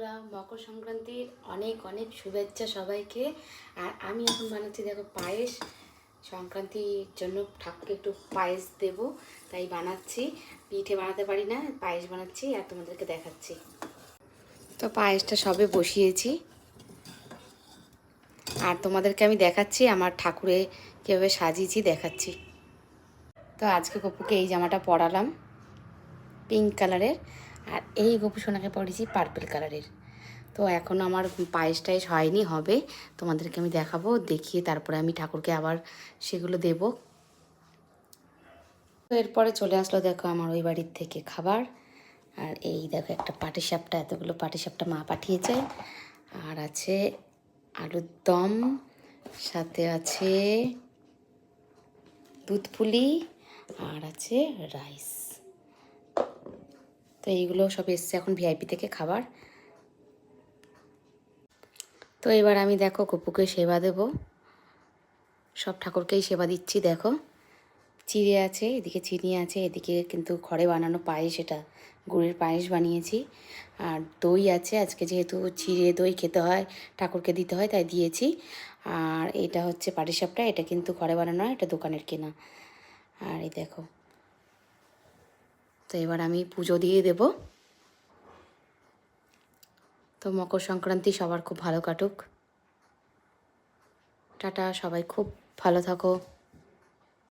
বন্ধুরা, মকর সংক্রান্তির অনেক অনেক শুভেচ্ছা সবাইকে। আর আমি এখন বানাচ্ছি দেখো পায়েস। সংক্রান্তির জন্য ঠাকুরকে একটু পায়েস দেব, তাই বানাচ্ছি। পিঠে বানাতে পারি না, পায়েস বানাচ্ছি আর তোমাদেরকে দেখাচ্ছি। তো পায়েসটা সবে বসিয়েছি আর তোমাদেরকে আমি দেখাচ্ছি আমার ঠাকুরে কীভাবে সাজিয়েছি দেখাচ্ছি। তো আজকে গপুকে এই জামাটা পরালাম পিঙ্ক কালারের, আর এই গপু সোনাকে পরেছি পার্পল কালারের। তো এখন আমার পায়েস টায়েস হয়নি, হবে, তোমাদেরকে আমি দেখাবো, দেখিয়ে তারপরে আমি ঠাকুরকে আবার সেগুলো দেব। তো এরপরে চলে আসলো দেখো আমার ওই বাড়ির থেকে খাবার। আর এই দেখো একটা পাটিসাপটা, এতগুলো পাটিসাপটা মা পাঠিয়েছে। আর আছে আলুর দম, সাথে আছে দুধ পুলি, আর আছে রাইস। তো এইগুলো সব এসছে এখন ভিআইপি থেকে খাবার। তো এবার আমি দেখো গপুকে সেবা দেব, সব ঠাকুরকেই সেবা দিচ্ছি। দেখো চিড়ে আছে, এদিকে চিনি আছে, এদিকে কিন্তু ঘরে বানানো পায়েস, এটা গুড়ের পায়েস বানিয়েছি। আর দই আছে, আজকে যেহেতু চিড়ে দই খেতে হয়, ঠাকুরকে দিতে হয়, তাই দিয়েছি। আর এটা হচ্ছে পাটিসাপটা, এটা কিন্তু ঘরে বানানো হয়, এটা দোকানের কেনা। আর এই দেখো, তো এবার আমি পুজো দিয়ে দেব। তো মকর সংক্রান্তি সবার খুব ভালো কাটুক। টাটা, সবাই খুব ভালো থাকো।